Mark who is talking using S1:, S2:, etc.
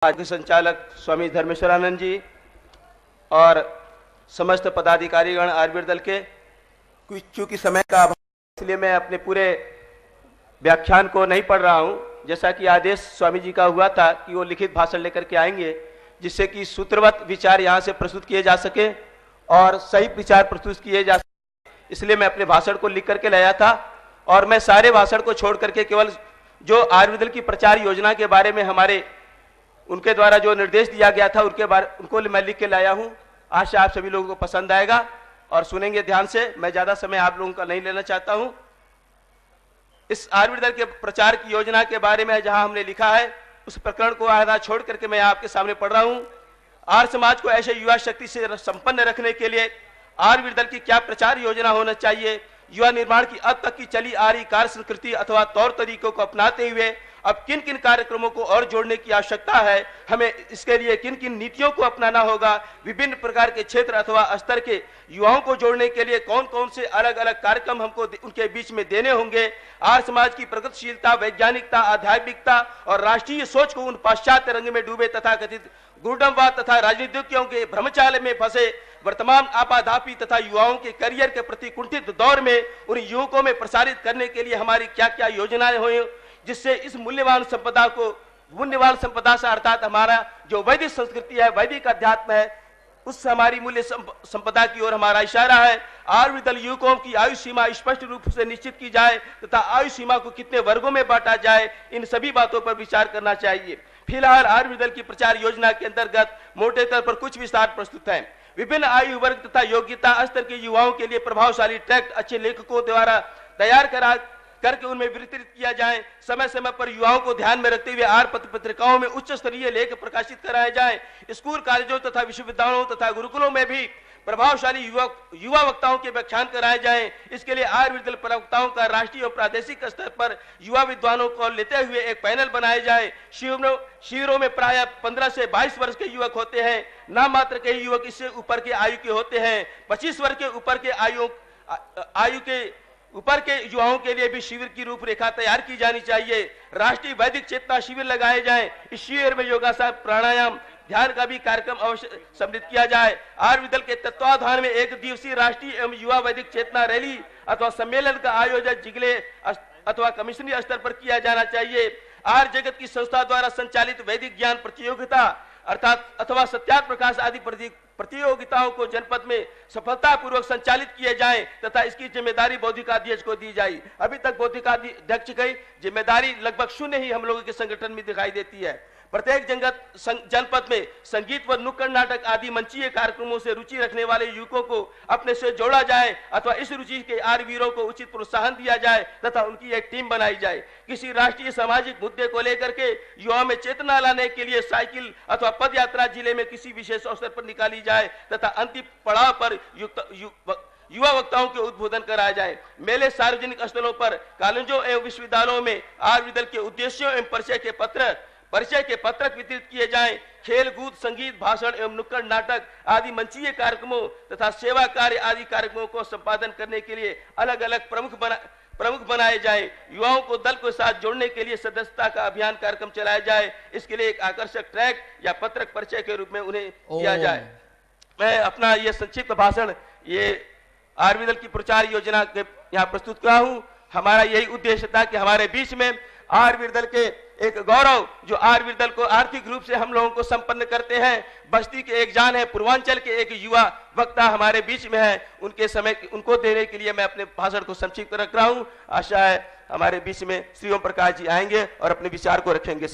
S1: आज के संचालक स्वामी धर्मेश्वरानंद जी और समस्त पदाधिकारीगण आयुर्वेद दल के, चूंकि समय का अभाव इसलिए मैं अपने पूरे व्याख्यान को नहीं पढ़ रहा हूं। जैसा कि आदेश स्वामी जी का हुआ था कि वो लिखित भाषण लेकर के आएंगे, जिससे कि सूत्रवत विचार यहां से प्रस्तुत किए जा सके और सही विचार प्रस्तुत किए जा सके, इसलिए मैं अपने भाषण को लिख करके लाया था। और मैं सारे भाषण को छोड़ करके केवल जो आयुर्वेद दल की प्रचार योजना के बारे में हमारे उनके द्वारा जो निर्देश दिया गया था उनको मैं लिख के लाया हूं। आशा आप सभी लोगों को पसंद आएगा और सुनेंगे ध्यान से। मैं ज्यादा समय आप लोगों का नहीं लेना चाहता हूं। इस आयुर्वेद दल के प्रचार की योजना के बारे में जहां हमने लिखा है उस प्रकरण को आधा छोड़ करके मैं आपके सामने पढ़ रहा हूं। आर्य समाज को ऐसे युवा शक्ति से संपन्न रखने के लिए आयुर्वेद दल की क्या प्रचार योजना होना चाहिए, युवा निर्माण की अब तक की चली आ रही कार्य संस्कृति अथवा तौर तरीकों को अपनाते हुए अब किन किन कार्यक्रमों को और जोड़ने की आवश्यकता है, हमें इसके लिए किन किन नीतियों को अपनाना होगा, विभिन्न प्रकार के क्षेत्र अथवा स्तर के युवाओं को जोड़ने के लिए कौन कौन से अलग अलग कार्यक्रम हमको उनके बीच में देने होंगे। आर्य समाज की प्रगतिशीलता, वैज्ञानिकता, आध्यात्मिकता और राष्ट्रीय सोच को उन पाश्चात्य रंग में डूबे तथा कथित गुरुडमवाद तथा राजनीतिज्ञों के भ्रमचाल में फंसे वर्तमान आपाधापी तथा युवाओं के करियर के प्रति कुंठित दौर में उन युवकों में प्रसारित करने के लिए हमारी क्या क्या योजनाएं हुई, जिससे इस मूल्यवान संपदा से अर्थात हमारा जो वैदिक संस्कृति है, वैदिक अध्यात्म है, उस हमारी मूल्य संपदा की ओर हमारा इशारा है। आयुर्वेद दल युवकों की आयु सीमा स्पष्ट रूप से निश्चित की जाए तथा आयु सीमा को कितने वर्गों में बांटा जाए, इन सभी बातों पर विचार करना चाहिए। फिलहाल आयुर्वेद दल की प्रचार योजना के अंतर्गत मोटे तौर पर कुछ विस्तार प्रस्तुत है। विभिन्न आयु वर्ग तथा योग्यता स्तर के युवाओं के लिए प्रभावशाली ट्रैक्ट अच्छे लेखकों द्वारा तैयार करके उनमें वितरित किया जाए। समय समय पर युवाओं को ध्यान में रखते हुए आर पत्रिकाओं में उच्च स्तरीय लेख प्रकाशित कराए जाए। स्कूल, कॉलेजों तथा विश्वविद्यालयों तथा गुरुकुलों में भी प्रभावशाली युवा वक्ताओं के व्याख्यान कराए जाएं। इसके लिए आयुर्वेद दल प्रवक्ताओं का राष्ट्रीय और प्रादेशिक स्तर पर युवा विद्वानों को लेते हुए एक पैनल बनाए जाए। शिविरों में प्रायः 15 से 22 वर्ष के युवक होते हैं। नाम मात्र के युवक इससे ऊपर के आयु के होते हैं। 25 वर्ष के ऊपर के आयु के ऊपर के युवाओं के लिए भी शिविर की रूपरेखा तैयार की जानी चाहिए। राष्ट्रीय वैदिक चेतना शिविर लगाए जाएं। इस शिविर में योगासन, प्राणायाम, ध्यान का भी कार्यक्रम अवश्य सम्मिलित किया जाए। आयुर्वेद दल के तत्वाधान में एक दिवसीय राष्ट्रीय एवं युवा वैदिक चेतना रैली अथवा सम्मेलन का आयोजन जिले अथवा कमिश्नरी स्तर पर किया जाना चाहिए। आर्य जगत की संस्था द्वारा संचालित वैदिक ज्ञान प्रतियोगिता अर्थात अथवा सत्याग्रह प्रकाश आदि प्रतियोगिताओं को जनपद में सफलतापूर्वक संचालित किए जाएं तथा इसकी जिम्मेदारी बौद्धिकाध्यक्ष को दी जाए। अभी तक बौद्धिकाध्यक्ष की जिम्मेदारी लगभग शून्य ही हम लोगों के संगठन में दिखाई देती है। प्रत्येक जनपद में संगीत व नुक्कड़ नाटक आदि मंचीय कार्यक्रमों से रुचि रखने वाले युवकों को अपने से जोड़ा जाए अथवा इस रुचि के आर्य वीरों को उचित प्रोत्साहन दिया जाए तथा उनकी एक टीम बनाई जाए। किसी राष्ट्रीय सामाजिक मुद्दे को लेकर के युवाओं में चेतना लाने के लिए साइकिल अथवा पद यात्रा जिले में किसी विशेष अवसर पर निकाली जाए तथा अंतिम पड़ाव पर युवा वक्ताओं के उद्बोधन कराया जाए। मेले, सार्वजनिक स्थलों पर, कॉलेजों एवं विश्वविद्यालयों में आयुर्वेद दल के उद्देश्यों एवं परिचय के पत्रक वितरित किए जाएं। खेल कूद, संगीत, भाषण एवं नुक्कड़ नाटक आदि मंचीय कार्यक्रमों तथा सेवा कार्य आदि कार्यक्रमों को संपादन करने के लिए अलग अलग प्रमुख बनाए जाएं। युवाओं को दल के साथ जोड़ने के लिए सदस्यता का अभियान कार्यक्रम चलाया जाए। इसके लिए एक आकर्षक ट्रैक या पत्रक परिचय के रूप में उन्हें दिया जाए। मैं अपना ये संक्षिप्त भाषण ये आयुर्वेद दल की प्रचार योजना के यहाँ प्रस्तुत किया हूँ। हमारा यही उद्देश्य था कि हमारे बीच में आयुर्वेद दल के एक गौरव जो आयुर्वेद दल को आर्थिक रूप से हम लोगों को संपन्न करते हैं, बस्ती के एक जान है, पूर्वांचल के एक युवा वक्ता हमारे बीच में है, उनको देने के लिए मैं अपने भाषण को संक्षिप्त रख रहा हूं। आशा है हमारे बीच में श्री ओम प्रकाश जी आएंगे और अपने विचार को रखेंगे।